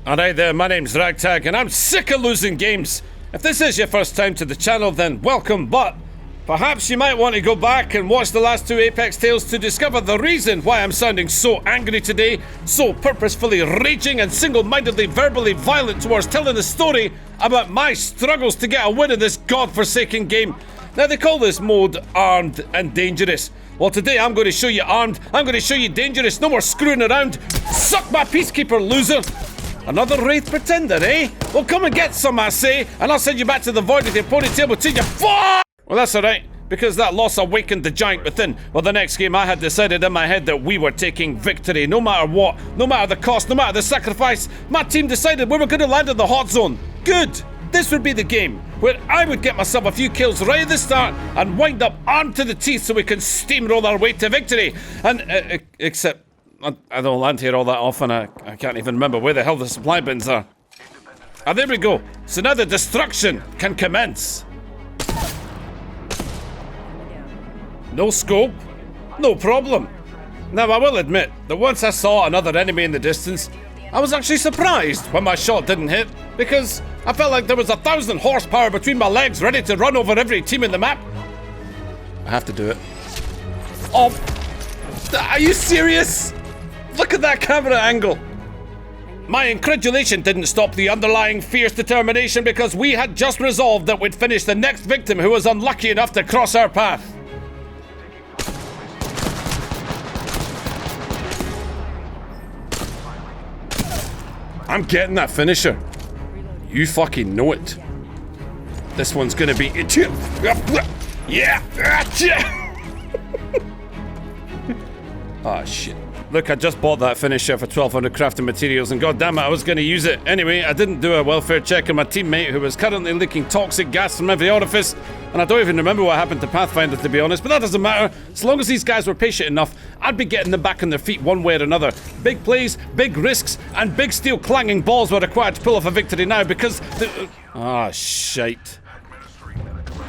Alright there, my name's Ragtagg and I'm sick of losing games. If this is your first time to the channel, then welcome, but perhaps you might want to go back and watch the last two Apex Tales to discover the reason why I'm sounding so angry today, so purposefully raging and single-mindedly verbally violent towards telling a story about my struggles to get a win in this godforsaken game. Now they call this mode Armed and Dangerous. Well, today I'm going to show you armed, I'm going to show you dangerous, no more screwing around. Suck my peacekeeper, loser! Another Wraith Pretender, eh? Well, come and get some, I say, and I'll send you back to the void with your ponytail between your Well, that's alright, because that loss awakened the giant within. Well, the next game I had decided in my head that we were taking victory, no matter what, no matter the cost, no matter the sacrifice. My team decided we were going to land in the hot zone. Good! This would be the game where I would get myself a few kills right at the start and wind up armed to the teeth so we can steamroll our way to victory. And, except I don't land here all that often. I can't even remember where the hell the supply bins are. Ah, there we go. So now the destruction can commence. No scope, no problem. Now I will admit that once I saw another enemy in the distance, I was actually surprised when my shot didn't hit, because I felt like there was 1,000 horsepower between my legs ready to run over every team in the map. I have to do it. Oh, are you serious? Look at that camera angle. My incredulation didn't stop the underlying fierce determination, because we had just resolved that we'd finish the next victim who was unlucky enough to cross our path. I'm getting that finisher. You fucking know it. This one's gonna be it. Yeah. Ah, shit. Look, I just bought that finisher for 1,200 crafting materials, and goddammit, I was gonna use it. Anyway, I didn't do a welfare check on my teammate who was currently leaking toxic gas from every orifice, and I don't even remember what happened to Pathfinder, to be honest, but that doesn't matter. As long as these guys were patient enough, I'd be getting them back on their feet one way or another. Big plays, big risks, and big steel clanging balls were required to pull off a victory now, because ah, shite.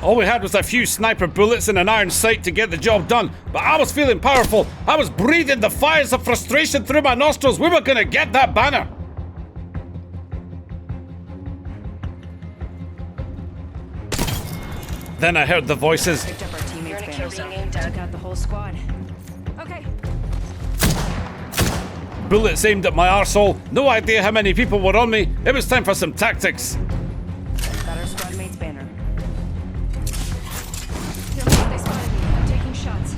All we had was a few sniper bullets and an iron sight to get the job done, but I was feeling powerful. I was breathing the fires of frustration through my nostrils. We were gonna get that banner. Then I heard the voices. Picked up our teammates' banners. Took out the whole squad. Okay. Bullets aimed at my arsehole. No idea how many people were on me. It was time for some tactics. Got our squad mate's banner. They spotted me. I'm taking shots.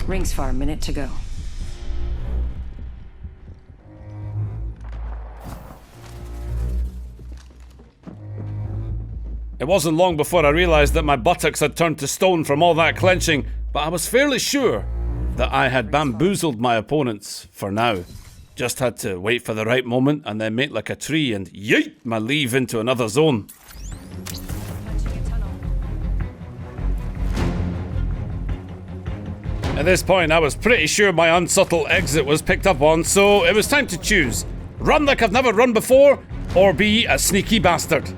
Rings far. Minute to go. It wasn't long before I realized that my buttocks had turned to stone from all that clenching, but I was fairly sure that I had bamboozled my opponents for now. Just had to wait for the right moment and then make like a tree and yeet my leave into another zone. At this point, I was pretty sure my unsubtle exit was picked up on, so it was time to choose. Run like I've never run before, or be a sneaky bastard.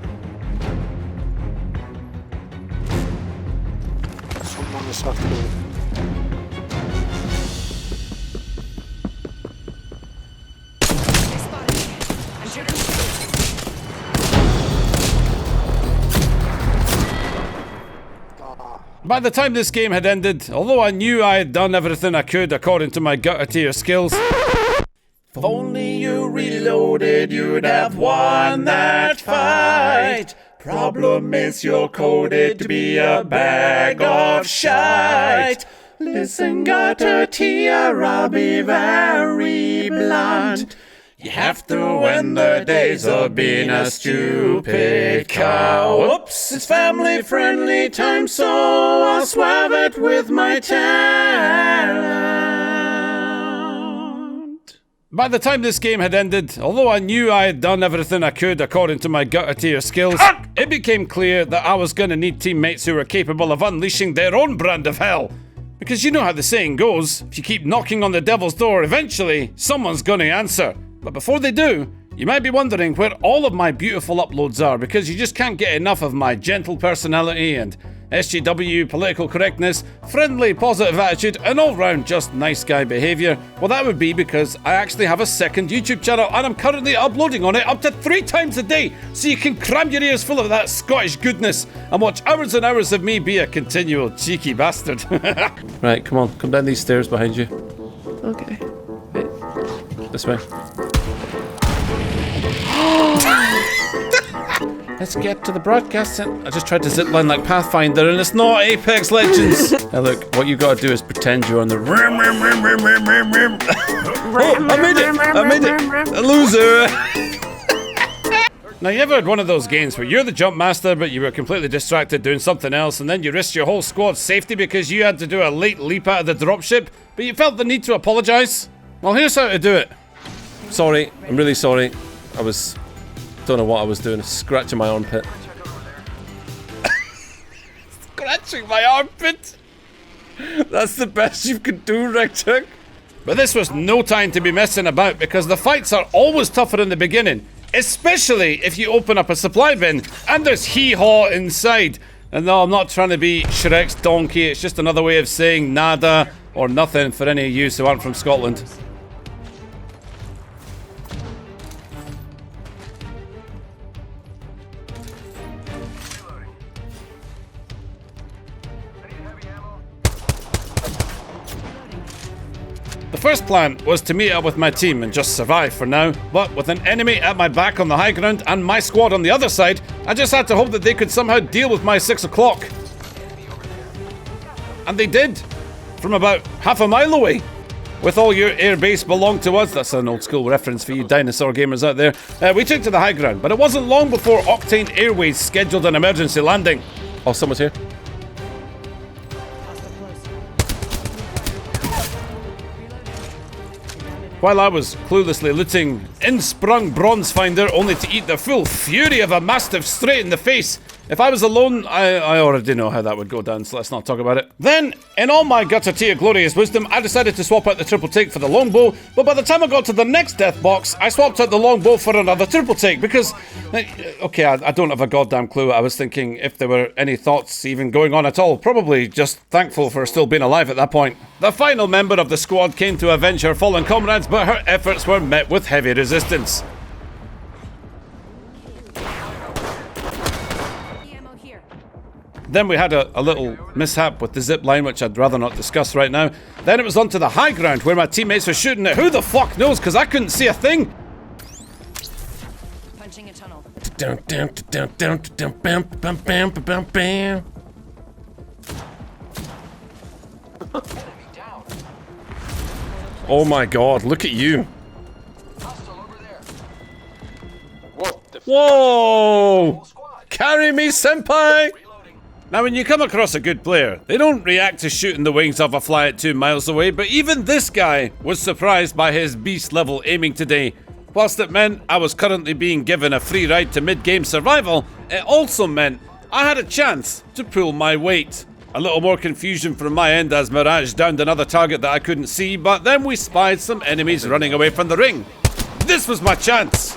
By the time this game had ended, although I knew I had done everything I could according to my gutter tier skills. If only you reloaded, you'd have won that fight. Problem is you're coded to be a bag of shite. Listen, gutter tier, I'll be very blunt. You have to win the days of being a stupid cow. Oops, it's family friendly time, so I'll swab it with my talent. By the time this game had ended, although I knew I had done everything I could according to my gutter tier skills, it became clear that I was gonna need teammates who were capable of unleashing their own brand of hell. Because you know how the saying goes, if you keep knocking on the devil's door, eventually someone's gonna answer. But before they do, you might be wondering where all of my beautiful uploads are, because you just can't get enough of my gentle personality and SJW, political correctness, friendly, positive attitude, and all-round just nice guy behaviour, well, that would be because I actually have a second YouTube channel and I'm currently uploading on it up to 3 times a day, so you can cram your ears full of that Scottish goodness and watch hours and hours of me be a continual cheeky bastard. Right, come on, come down these stairs behind you. Okay. Wait. This way. Let's get to the broadcast center. I just tried to zipline like Pathfinder and it's not Apex Legends. Now look, what you gotta do is pretend you're on the Oh, I made it! A loser! Now you ever had one of those games where you're the jump master but you were completely distracted doing something else and then you risked your whole squad's safety because you had to do a late leap out of the dropship, but you felt the need to apologise? Well, here's how to do it. Sorry, I'm really sorry. Don't know what I was doing, scratching my armpit. Scratching my armpit? That's the best you could do, Ragtagg. But this was no time to be messing about because the fights are always tougher in the beginning, especially if you open up a supply bin and there's hee-haw inside. And no, I'm not trying to be Shrek's donkey, it's just another way of saying nada or nothing for any of you who aren't from Scotland. The first plan was to meet up with my team and just survive for now, but with an enemy at my back on the high ground and my squad on the other side, I just had to hope that they could somehow deal with my 6 o'clock. And they did, from about half a mile away. With all your airbase belong to us, that's an old school reference for you dinosaur gamers out there, we took to the high ground, but it wasn't long before Octane Airways scheduled an emergency landing. Oh, someone's here. While I was cluelessly looting, in sprung Bronzefinder only to eat the full fury of a Mastiff straight in the face. If I was alone, I already know how that would go down, so let's not talk about it. Then, in all my Gutatia glorious wisdom, I decided to swap out the triple take for the longbow, but by the time I got to the next death box, I swapped out the longbow for another triple take because, okay, I don't have a goddamn clue. I was thinking if there were any thoughts even going on at all, probably just thankful for still being alive at that point. The final member of the squad came to avenge her fallen comrades, but her efforts were met with heavy resistance. Then we had a little mishap with the zip line, which I'd rather not discuss right now. Then it was onto the high ground where my teammates were shooting at who the fuck knows, because I couldn't see a thing. Punching a tunnel. Oh my god, look at you. Whoa! Carry me, senpai! Now when you come across a good player, they don't react to shooting the wings off a fly at 2 miles away, but even this guy was surprised by his beast level aiming today. Whilst it meant I was currently being given a free ride to mid-game survival, it also meant I had a chance to pull my weight. A little more confusion from my end as Mirage downed another target that I couldn't see, but then we spied some enemies running away from the ring. This was my chance!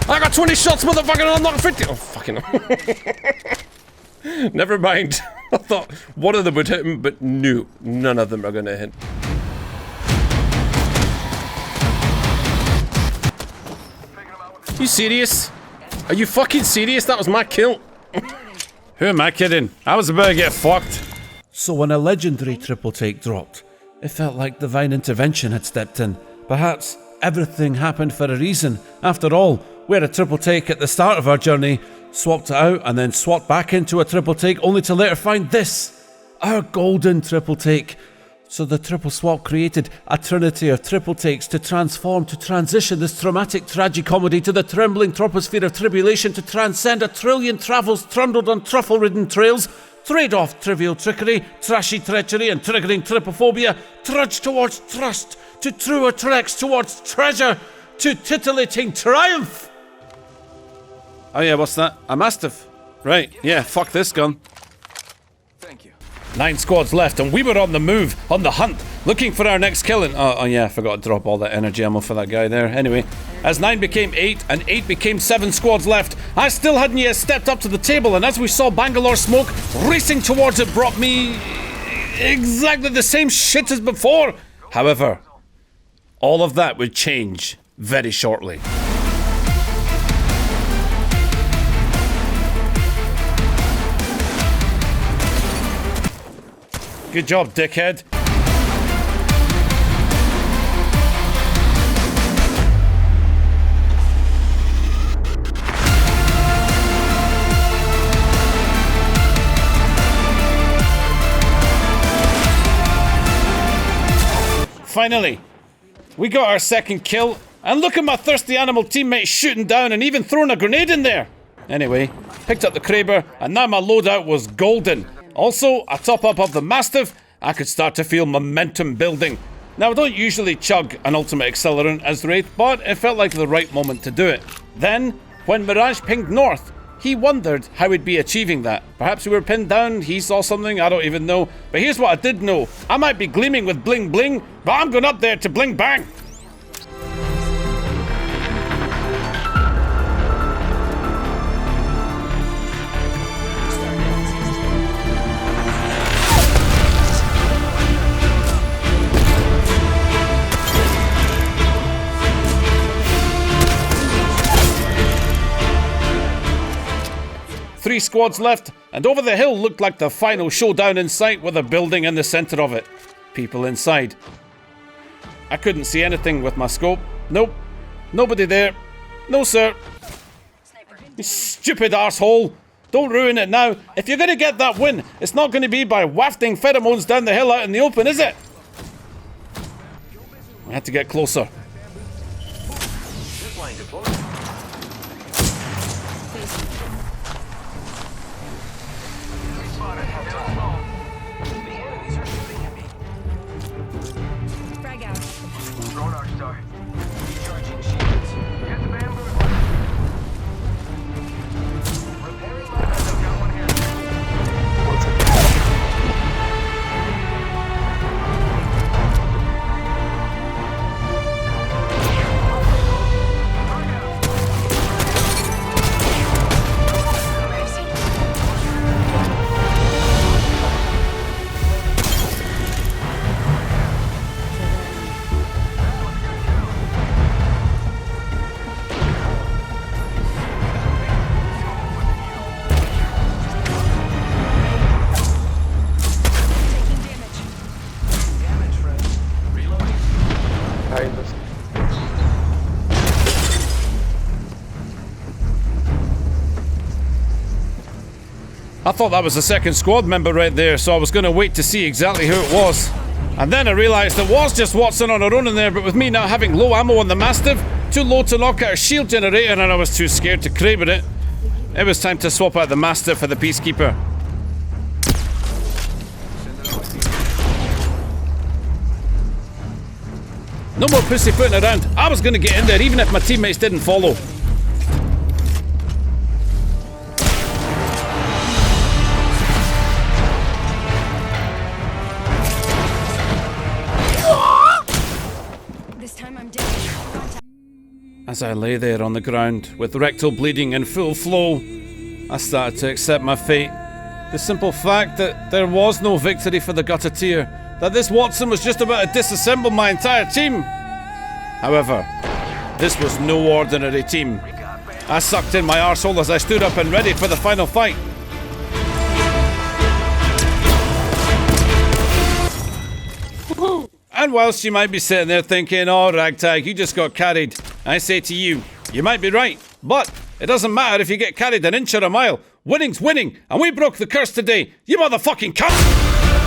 I got 20 shots, motherfucker, I'm not 50! Oh, fucking... Never mind. I thought one of them would hit him, but no, none of them are gonna hit. You serious? Are you fucking serious? That was my kill. Who am I kidding? I was about to get fucked. So when a legendary triple take dropped, it felt like divine intervention had stepped in. Perhaps everything happened for a reason. After all, we had a triple take at the start of our journey, swapped it out, and then swapped back into a triple take, only to later find this, our golden triple take. So the triple swap created a trinity of triple takes to transform, to transition this traumatic tragicomedy to the trembling troposphere of tribulation, to transcend a trillion travels trundled on truffle-ridden trails, trade off trivial trickery, trashy treachery, and triggering tripophobia, trudge towards trust, to truer treks towards treasure, to titillating triumph. Oh yeah, what's that? A Mastiff. Right, yeah, fuck this gun. Thank you. 9 squads left, and we were on the move, on the hunt, looking for our next kill. And oh yeah, I forgot to drop all that energy ammo for that guy there. Anyway, as 9 became 8 and 8 became 7 squads left, I still hadn't yet stepped up to the table, and as we saw Bangalore smoke racing towards it brought me exactly the same shit as before. However, all of that would change very shortly. Good job, dickhead. Finally, we got our second kill, and look at my thirsty animal teammate shooting down and even throwing a grenade in there. Anyway, picked up the Kraber, and now my loadout was golden. Also, a top-up of the Mastiff, I could start to feel momentum building. Now, I don't usually chug an ultimate accelerant as Wraith, but it felt like the right moment to do it. Then, when Mirage pinged north, he wondered how we'd be achieving that. Perhaps we were pinned down, he saw something, I don't even know. But here's what I did know. I might be gleaming with bling bling, but I'm going up there to bling bang. Three squads left, and over the hill looked like the final showdown in sight with a building in the centre of it. People inside. I couldn't see anything with my scope. Nope. Nobody there. No, sir. You stupid arsehole. Don't ruin it now. If you're going to get that win, it's not going to be by wafting pheromones down the hill out in the open, is it? I had to get closer. I thought that was the second squad member right there, so I was going to wait to see exactly who it was. And then I realised it was just Watson on her own in there, but with me now having low ammo on the Mastiff, too low to knock out a shield generator, and I was too scared to Kraber it. It was time to swap out the Mastiff for the Peacekeeper. No more pussyfooting around. I was going to get in there even if my teammates didn't follow. As I lay there on the ground, with rectal bleeding in full flow, I started to accept my fate. The simple fact that there was no victory for the Gutteteer, that this Watson was just about to disassemble my entire team. However, this was no ordinary team. I sucked in my arsehole as I stood up and ready for the final fight. And whilst you might be sitting there thinking, oh, Ragtagg, you just got carried, I say to you, you might be right, but it doesn't matter if you get carried an inch or a mile. Winning's winning, and we broke the curse today, you motherfucking cunt!